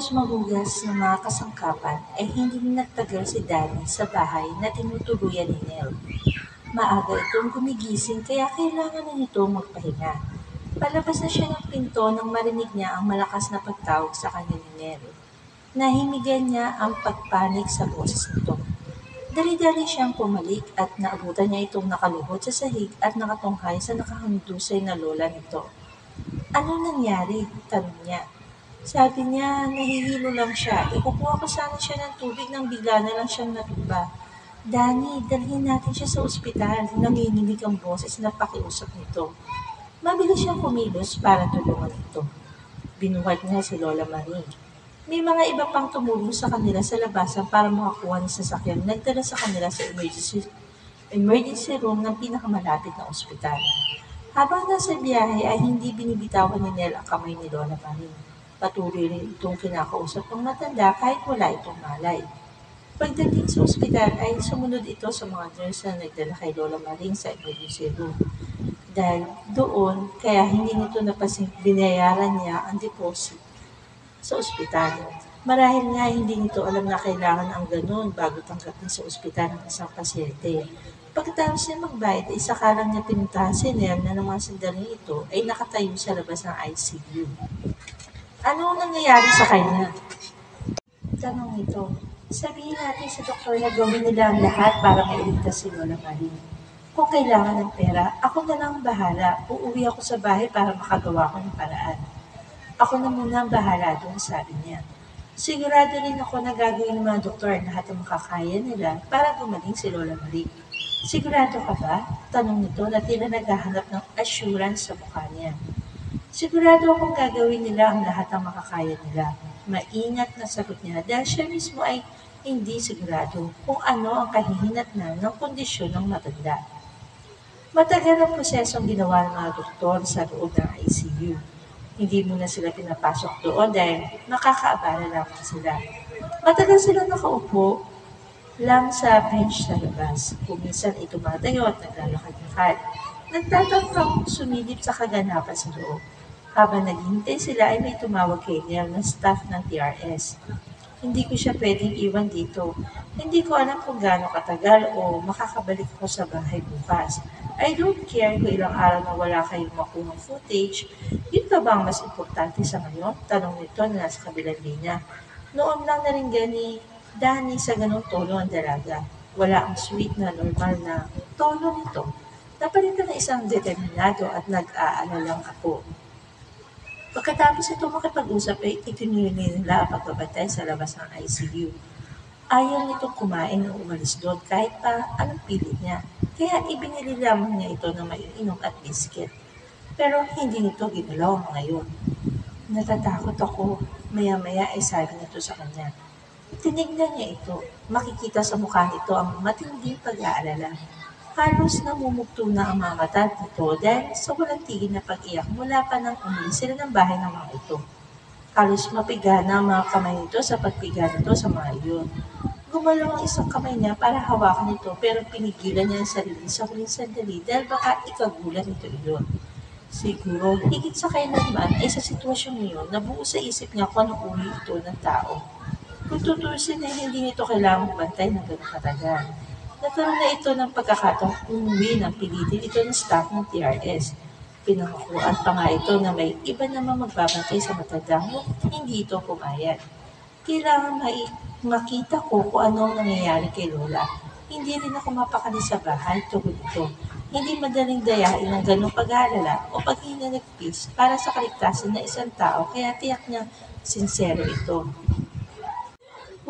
mahugas ng mga kasangkapan ay hindi nagtagal si Danny sa bahay na tinutuluyan ni Nell. Maaga itong gumigising kaya kailangan na nito magpahinga. Palabas na siya ng pinto nang marinig niya ang malakas na pagtawag sa kanya ni Nell. Nahimigan niya ang pagpanik sa boses nito. Dali-dali siyang pumalik at naabutan niya itong nakaluhod sa sahig at nakatunghay sa nakahandusay na lola nito. Ano nangyari? Tanong niya. Sabi niya, nahihilo lang siya. Ikukuha ko sana siya ng tubig nang bigla na lang siyang natuba. Danny, dalhin natin siya sa ospital. Nanginginig ang boses na pakiusap nito. Mabilis siyang kumilos para tulungan ito. Binuhat niya si Lola Marie. May mga iba pang tumulong sa kanila sa labasan para makakuha ng sasakyan. Nagdala sa kanila sa emergency room ng pinakamalapit na ospital. Habang nasa biyahe ay hindi binibitawan ni Nell ang kamay ni Lola Marie. Patuloy rin itong kinakausap ng matanda kahit wala itong malay. Pagdating sa ospital ay sumunod ito sa mga nurse na nagdala kay Lola Marie sa emergency room. Dahil doon, kaya hindi nito napasing binayaran niya ang deposit sa ospital. Marahil nga hindi nito alam na kailangan ang ganun bago tanggapin sa ospital ng isang pasyente. Pagkatapos niya magbayad, ay saka lang niya pinuntahan si Nell na ng mga sandaling ito ay nakatayo sa labas ng ICU. Ano ang nangyayari sa kanya? Tanong nito. Sabihin natin sa doktor na gawin nila ang lahat para mailigtas si Lola Marie. Kung kailangan ng pera, ako na lang bahala. Uuwi ako sa bahay para makagawa ko ng paraan. Ako na muna ang bahala doon, sabi niya. Sigurado rin ako na gagawin ng mga doktor lahat ang makakaya nila para gumaling si Lola Marie. Sigurado ka ba? Tanong nito na tila naghahanap ng assurance sa mukha niya. Sigurado akong gagawin nila ang lahat ang makakaya nila. Maingat na sagot niya dahil siya mismo ay hindi sigurado kung ano ang kahihinatnan ng kondisyon ng matanda. Matagal ang prosesong ginawa ng mga doktor sa loob ng ICU. Hindi muna sila pinapasok doon dahil makakaabala lamang sila. Matagal sila nakaupo lang sa bench sa labas. Kung minsan ay tumatayo at naglalakad-lakad. Nagtatangkang sumilip sa kaganapan sa loob. Habang naghihintay sila ay may tumawag kay Nell na staff ng TRS. Hindi ko siya pwedeng iwan dito. Hindi ko alam kung gaano katagal o makakabalik ko sa bahay bukas. I don't care kung ilang araw na wala kayong makuha footage. Yun ka ba ang mas importante sa ngayon? Tanong nito na nasa kabilang linya. Noon lang naringgan ni Danny sa ganong tono ang dalaga. Wala ang sweet na normal na tono nito. Napalitan na isang determinado at nag-aalalang ako. Pagkatapos ito makipag-usap ay itinuloy nila ang pagbabantay sa labas ng ICU. Ayaw nitong kumain o umalis doon kahit pa anong pilit niya. Kaya ibinili lamang niya ito ng maiinom at biscuit. Pero hindi nito ginalaw ngayon. Natatakot ako. Maya-maya ay sabi nito sa kanya. Tinignan niya ito. Makikita sa mukha nito ang matinding pag-aalala. Halos namumugto na ang mga mata nito dahil sa walang tigil na pag-iyak mula pa nang umalis sila ng bahay ng mga ito. Halos mapiga na ang mga kamay nito sa pagpiga nito sa mga iyon. Gumalaw ang isang kamay niya para hawakan ito pero pinigilan niya ang sarili sa huling sandali dahil baka ikagulan nito iyon. Siguro, higit sa kailanman ay sa sitwasyong iyon nabuo sa isip niya kung anong uri ito ng tao. Kung tutusin ay hindi nito kailangang bantay ng ganong katagal. Nagkaroon na ito ng pagkakataong umuwi ng pilitin ito ng staff ng TRS. Pinangakuan pa nga ito na may iba naman magbabantay sa matandang hindi ito pumayag. Kailangan makita ko kung ano ang nangyayari kay Lola. Hindi rin ako mapakali sa bahay tungkol ito. Hindi madaling dayain ng ganong pag-aalala o paghinanagpis para sa kaligtasan ng isang tao kaya tiyak niya sincero ito.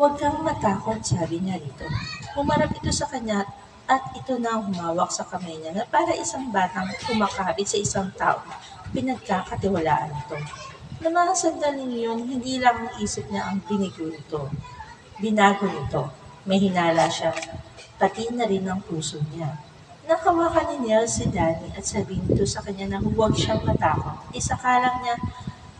Huwag kang matakot, sabi niya rito. Humarap ito sa kanya at ito na ang humawak sa kamay niya na para isang batang kumakabit sa isang tao. Pinagkakatiwalaan ito. Na mga sandaling yun, hindi lang ang isip niya ang binigo nito. Binago nito. May hinala siya. Pati na rin ang puso niya. Nakawakan ni Nell si Danny at sabihin nito sa kanya na huwag siyang matakot. Isakalang niya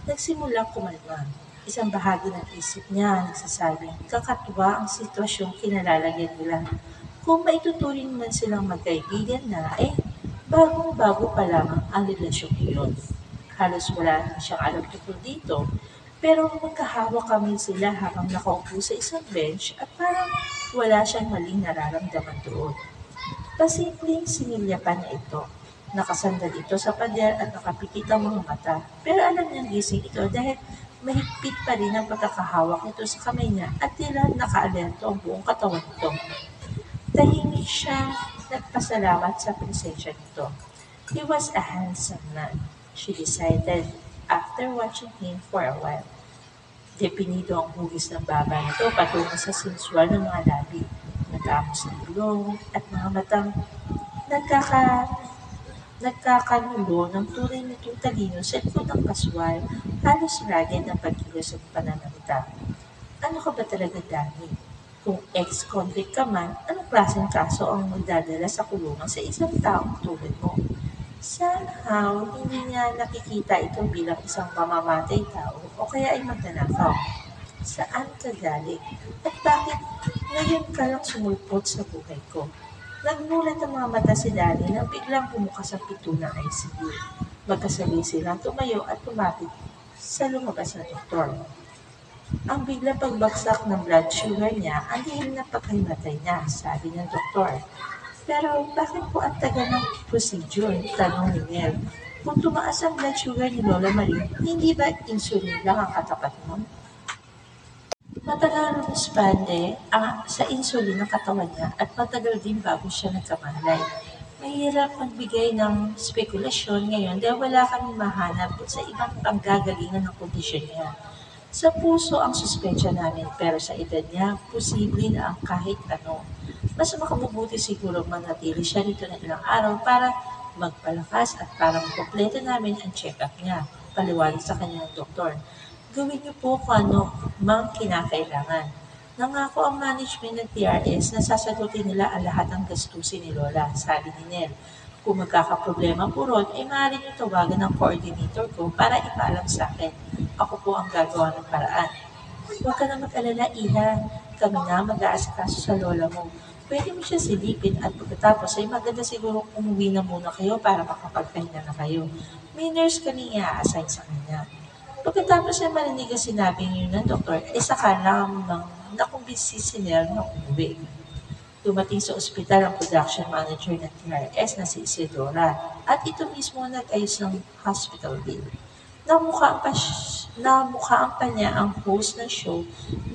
nagsimulang kumalma. Isang bahagi ng isip niya nagsasabing kakatuwa ang sitwasyong kinalalagyan nila. Kung maituturing man silang magkaibigan na, bagong-bago pa lamang ang relasyon iyon. Halos wala na siyang alam tungkol dito. Pero magkahawak kami sila habang nakaupo sa isang bench at parang wala siyang maling nararamdaman doon. Pasimpleng sinilya pa niya ito. Nakasandal ito sa pader at nakapikit ang mga mata. Pero alam niyang gising ito dahil mahigpit pa rin ang pagkakahawak nito sa kamay niya at tila nakaalerto ang buong katawan nito. Tahimik siya nagpasalamat sa presensya nito. He was a handsome man, she decided after watching him for a while. Depinido ang hugis ng baba nito patungo sa sensual ng mga labi, matapos ng ilong at mga matang nagkaka nagkakanulo ng tunay nitong talino sa likod ng kaswal, halos ragged ang pagkilos at pananamita. Ano ka ba talaga, Danny? Kung ex-convict ka man, anong klaseng kaso ang magdadala sa kulungan sa isang taong tulad mo? Somehow, hindi niya nakikita ito bilang isang mamamatay tao o kaya ay magnanakaw. Saan ka galing? At bakit ngayon ka lang sumulpot sa buhay ko? Nagmulat ang mga mata si Danny nang biglang bumukas ang pinto ng ICU. Magkasabay silang tumayo at lumapit sa lumabas na doktor. Ang biglang pagbagsak ng blood sugar niya ang lihim na pagkahimatay niya, sabi ng doktor. Pero bakit po ang tagal ng procedure? Tanong ni Nel. Kung tumaas ang blood sugar ni Lola Marie, hindi ba insulin lang ang katapat mo? Matagal rumisponde sa insulin ng katawan niya at matagal din bago siya nagkamalay. Mahirap magbigay ng spekulasyon ngayon dahil wala kami mahanap sa ibang panggagalingan ng kondisyon niya. Sa puso ang suspensya namin pero sa edad niya, posible na ang kahit ano. Mas makabubuti siguro manatili siya dito na ilang araw para magpalakas at para makompleto namin ang check-up niya. Paliwanag sa kanya ng doktor. Gawin niyo po kung ano mang kinakailangan. Nangako ang management ng TRS na sasagutin nila ang lahat ng gastusin ni Lola, sabi ni Nel. Kung magkakaproblema po ron, ay maaari niyo tawagan ng coordinator ko para ipaalam sa akin. Ako po ang gagawa ng paraan. Huwag ka na mag-alala, Iha. Kami na mag-aasikaso sa lola mo. Pwede mo siya silipin at pagkatapos ay maganda siguro umuwi na muna kayo para makapagpahinga na kayo. May nurse kami i-assign sa kanya. Pagkatapos ay marinig ang sinabi niyo ng doktor, ay saka lamang nakumbinsi si Nel na umuwi. Dumating sa ospital ang production manager ng TRS na si Isidora at ito mismo nag-ayos ng hospital bill. Namukhaan pa niya ang host ng show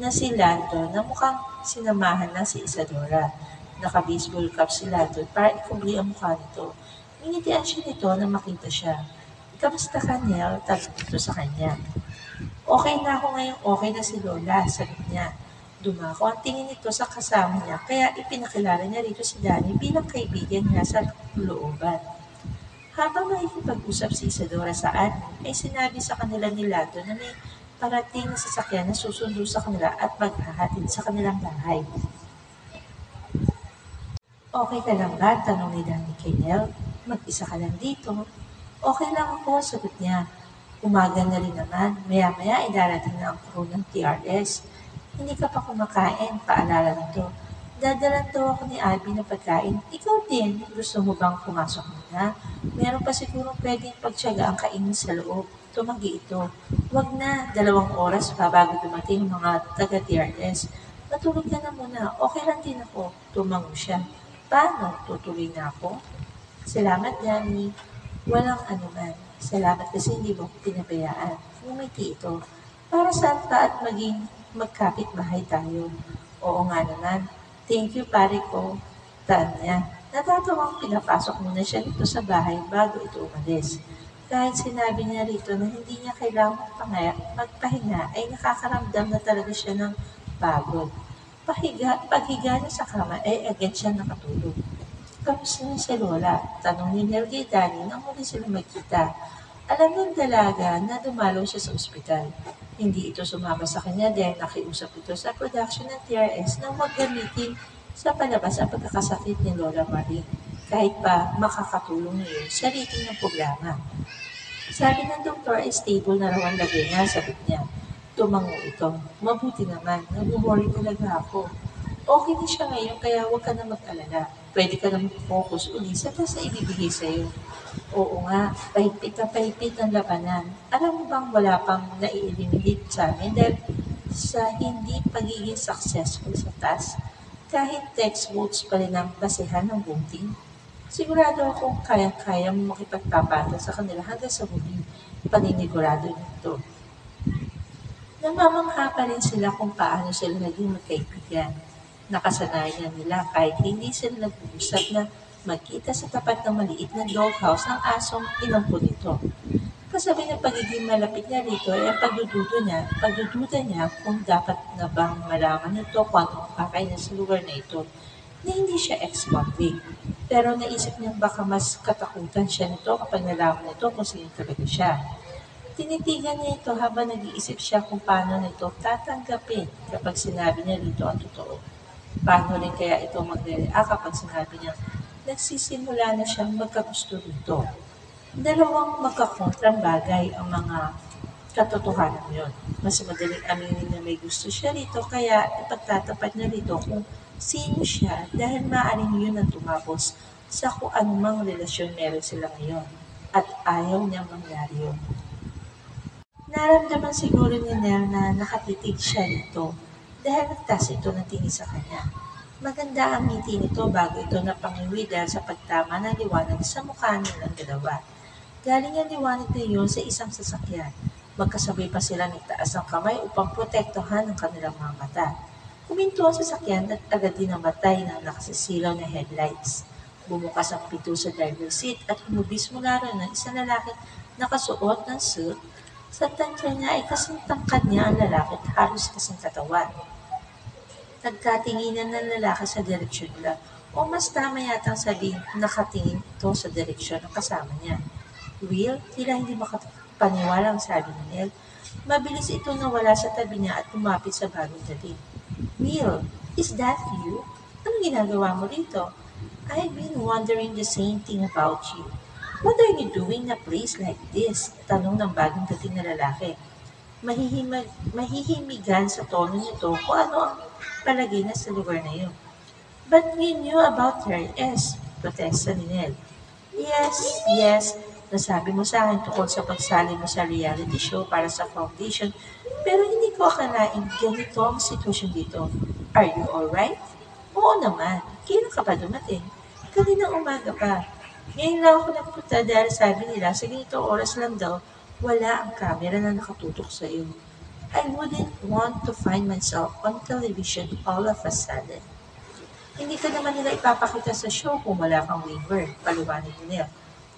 na si Lando na mukhang sinamahan na si Isadora. Naka-baseball cap si Lando para ikubli ang mukha nito. Initian siya nito na makita siya. Kamusta ka, Nel? Tanong ito sa kanya. Okay na ako ngayong okay na si Lola, sagot niya. Dumako ang tingin nito sa kasama niya kaya ipinakilala niya rito si Danny bilang kaibigan niya sa looban. Habang nakikipag-usap si Isadora sa ay sinabi sa kanila ni Lando na may parating na sasakyan na susundo sa kanila at maghahatid sa kanilang bahay. Okay ka lang ba? Tanong ni Danny kay Nel. Mag-isa ka lang dito. Okay lang ako, sagot niya. Umaga na rin naman, maya-maya ay darating na ang crew ng TRS. Hindi ka pa kumakain, paalala nito. Dadalan daw ako ni Abby ng pagkain. Ikaw din, gusto mo bang pumasok muna? Meron pa siguro pwedeng pagtiyaga ang kainin sa loob. Tumanggi ito. Wag na, 2 oras pa bago dumating mga taga-TRS. Matulog ka na muna, okay lang din ako. Tumango siya. Paano? Tutuloy na ako? Salamat, Danny. Walang anuman. Salamat kasi hindi mo ko pinabayaan. Ngumiti ito. Para saan pa at maging magkapit-bahay tayo? Oo nga naman. Thank you, pare ko. Tanya. Natatawang pinapasok muna siya dito sa bahay bago ito umalis. Kahit sinabi niya rito na hindi niya kailangang magpahinga ay nakakaramdam na talaga siya ng pagod. Paghiga niya sa kama ay agad siya nakatulog. Kamusta na si Lola? Tanong ni Nel kay Danny nang muli sila magkita. Alam ng dalaga na dumalaw siya sa ospital. Hindi ito sumama sa kanya dahil nakiusap ito sa production ng TRS na huwag gamitin sa palabas ang pagkakasakit ni Lola Marie. Kahit pa makakatulong niyo sa rating ng programa. Sabi ng doktor ay stable na raw ang lagay niya, sagot niya. Tumango ito. Mabuti naman, nag-worry talaga ako. Okay na siya ngayon kaya huwag ka na mag-alala. Pwede ka na mag-focus uli sa task na ibibigay sa'yo. Oo nga, pahigpit na pahigpit ang labanan. Alam mo bang wala pang nai-eliminate sa amin dahil sa hindi pagiging successful sa task? Kahit text votes pa rin ang basehan ng voting. Sigurado akong kayang-kaya mo makipagpapata sa kanila hanggang sa huli. Paninigurado nito. Namamangha pa rin sila kung paano sila naging magkaibigan. Nakasanayan nila kahit hindi sila nag-uusap na magkita sa tapat ng maliit na doghouse ang asong inampun nito. Kasabi ng pagiging malapit niya rito ay ang pagdududa niya kung dapat na bang malaman nito kung anong pakay na sa lugar na ito na hindi siya ex-convict. Pero naisip niya baka mas katakutan siya nito kapag nalaman nito kung sino talaga siya. Tinitigan niya ito habang nag-iisip siya kung paano nito tatanggapin kapag sinabi niya rito ang totoo. Paano rin kaya ito magre-react kapag sinabi niya nagsisimula na siyang magkagusto rito. Dalawang magkakontrang bagay ang mga katotohanan yun. Mas madaling aminin na may gusto siya rito kaya ipagtatapat niya rito kung sino siya dahil maaaring yun ang tumapos sa kung anumang relasyon meron sila ngayon at ayaw niyang mangyari yun. Naramdaman siguro ni Nell na nakatitig siya rito dahil nagtas ito ng tingin sa kanya. Maganda ang ngiti nito bago ito napangiwi dahil sa pagtama ng liwanag sa mukha nilang dalawa. Galing ang liwanag na iyon sa isang sasakyan. Magkasabay pa sila nagtaas ng kamay upang protektohan ang kanilang mga mata. Huminto ang sasakyan at agad din namatay ng nakasisilaw na headlights. Bumukas ang pito sa driver's seat at humubis mula ron ng isang lalaki nakasuot ng suit. Sa tansya niya ay kasing tangkad niya ang lalaki at halos kasing katawan. Nagkatinginan ng lalaki sa direksyon nila o mas tama yata ang sabihin nakatingin ito sa direksyon ng kasama niya. Will, tila hindi makapaniwala ang sabi ni Nell. Mabilis ito nawala sa tabi niya at lumapit sa bagong dating. Will, is that you? Anong ginagawa mo rito? I've been wondering the same thing about you. What are you doing in a place like this? Tanong ng bagong dating na lalaki. Mahihimigan sa tono nito kung ano ang palagay na sa lugar na iyon. But you knew about her, yes, protesta ni Nell. Yes, nasabi mo sa akin tungkol sa pagsali mo sa reality show para sa foundation, pero hindi ko akalaing ganito ang sitwasyon dito. Are you alright? Oo naman. Kailan ka pa dumating? Kaninang umaga pa. Ngayon lang ako nagpunta dahil sabi nila sa ganitong oras lang daw, wala ang camera na nakatutok sa iyo. I wouldn't want to find myself on television all of a sudden. Hindi ka naman nila ipapakita sa show kung wala kang waiver, paliwanag nila.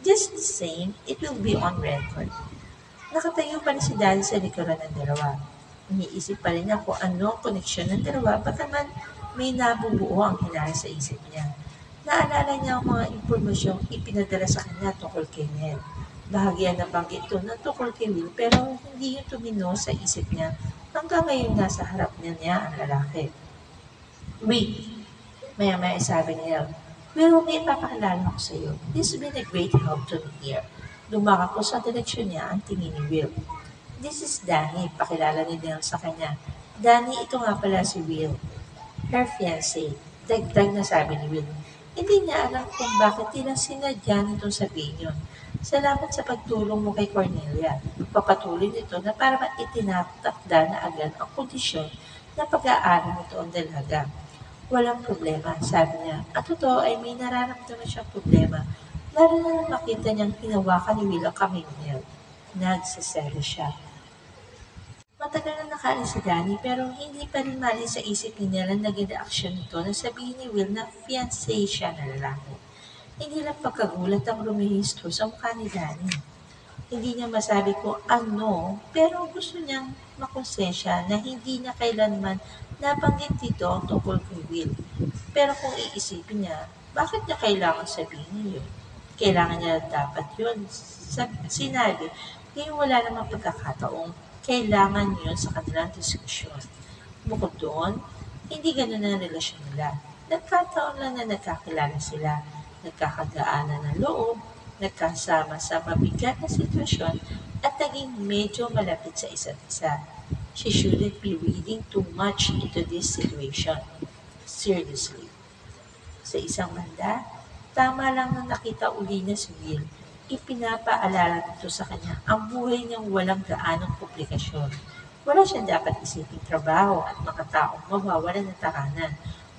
Just the same, it will be on record. Nakatayo pa rin si Daddy sa likuran ng dalawa. Iniisip pa rin niya kung ano ang koneksyon ng dalawa, bagaman may nabubuo ang hinala sa isip niya. Naalala niya ang mga impormasyong ipinadala sa kanya tungkol kay Nell. Bahagyan na banggit ito ng tungkol kay Will pero hindi yun tumino sa isip niya hanggang ngayon nasa harap niya ang lalaki. Wait, maya-maya sabi ni Nell. Will, may ipapakilala ko sa iyo. This has been a great help to me here. Lumaka ko sa direksyon niya ang tingin ni Will. This is Danny, pakilala ni Nell sa kanya. Danny, ito nga pala si Will. Her fiancé. Dagdag na sabi ni Will. Hindi niya alam kung bakit tila sinadya nitong sabihin yun. Salamat sa pagtulong mo kay Cornelia. Papatuloy nito na para itinatakda na agad ang kondisyon na pag-aaral nito ang dalaga. Walang problema, sabi niya. At totoo ay may nararamdaman siyang problema. Lalo na makita niyang hinawakan ni Will ang kamay niya. Nagsaselo siya. Matagal na nakaalis si Danny pero hindi pa rin mali sa isip ni Nell ang naging reaksyon nito na sabihin ni Will na fiancé siya na lalaki. Hindi lang pagkagulat ang rumihistro sa mukha ni Danny. Hindi niya masabi kung ano pero gusto niyang makonsensya na hindi na kailanman nabanggit dito ang tungkol kay Will. Pero kung iisipin niya, bakit niya kailangan sabihin yun? Kailangan niya dapat yun. Sinabi, ngayon wala namang pagkakataong kailangan yun sa kanilang diskusyon. Bukod doon, hindi ganun ang relasyon nila. Nagkataon lang na nagkakilala sila, nagkakagaanan ng loob, nagkasama sa mabigat na sitwasyon at naging medyo malapit sa isa't isa. She shouldn't be reading too much into this situation. seriously. Sa isang banda, tama lang na nakita uli niya si Will. Ipinapaalala nito sa kanya ang buhay niyang walang gaanong komplikasyon. Wala siyang dapat isiping trabaho at mga taong mawawalan ng takanan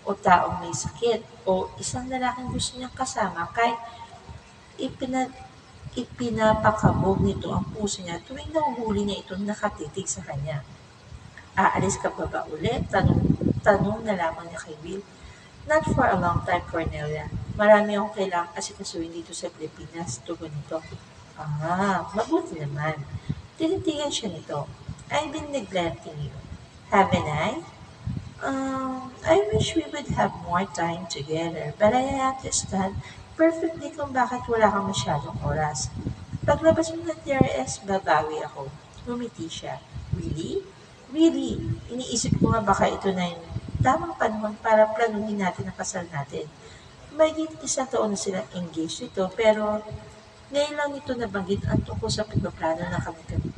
o taong may sakit o isang lalaking gusto niyang kasama kahit ipina, ipinapakabog nito ang puso niya tuwing nahuhuli niya itong nakatitig sa kanya. Aalis ka pa ba ulit? Tanong na lamang niya kay Will. Not for a long time, Cornelia. Marami akong kailangang asikasuhin dito sa Pilipinas. Tugon nito. Mabuti naman. Tinitigan siya nito. I've been neglecting you. Haven't I? I wish we would have more time together, but I understand perfectly kung bakit wala kang masyadong oras. Paglabas mo ng DRS, babawi ako. Ngumiti siya. Really? Really? Iniisip ko nga baka ito na yung tamang panahon para planuhin natin ang kasal natin. Mahigit 1 taon na silang engaged nito, pero ngayon lang nito nabanggit ang tungkol sa pagpaplano ng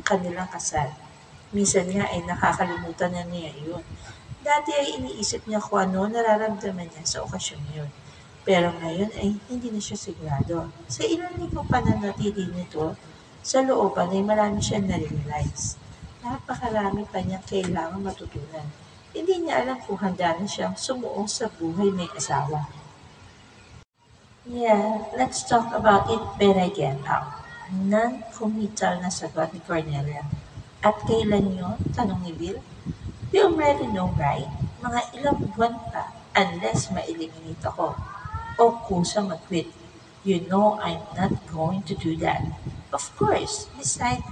kanilang kasal. Minsan nga ay nakakalimutan na niya iyon. Dati ay iniisip niya kung ano nararamdaman niya sa okasyon yun. Pero ngayon ay hindi na siya sigurado. Sa ilang lingkong pananatili nito, sa looban ay marami siyang na-realize. Napakarami pa niyang kailangan matutunan. Hindi niya alam kung handa na siyang sumuong sa buhay may asawa. Yeah, let's talk about it when I get out. Non-committal na sagot ni Cornelia. At kailan yun? Tanong ni Bill. You already know, right? Mga ilang buwan pa, unless ma-eliminate ako. O kusa mag-quit. You know I'm not going to do that. Of course, besides,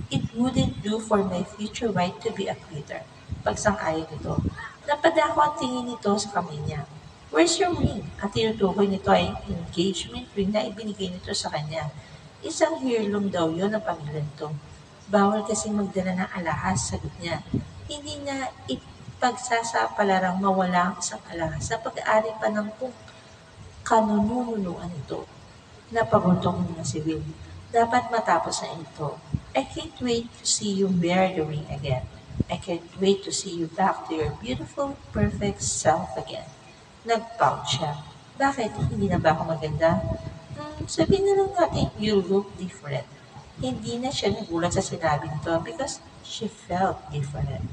it wouldn't do for my future wife to be a quitter. Pagsang-ayon nito. Napadako ang tingin nito sa kamay niya. Where's your ring? Ang tinutukoy nito ay engagement ring na ibinigay nito sa kanya. Isang heirloom daw yun ng pamilya nito. Bawal kasi magdala ng alahas, sagot niya. Hindi niya ipagsasapalarang mawala ang isang alahas sa pag-aari pa ng kung kanununuan ito. Napabuntong muna si Will. Dapat matapos na ito. I can't wait to see you wear the ring again. I can't wait to see you back to your beautiful, perfect self again. Nag-pout siya. Bakit? Hindi na ba ako maganda? Sabihin na lang natin, you look different. Hindi na siya nagulat sa sinabi nito because she felt different.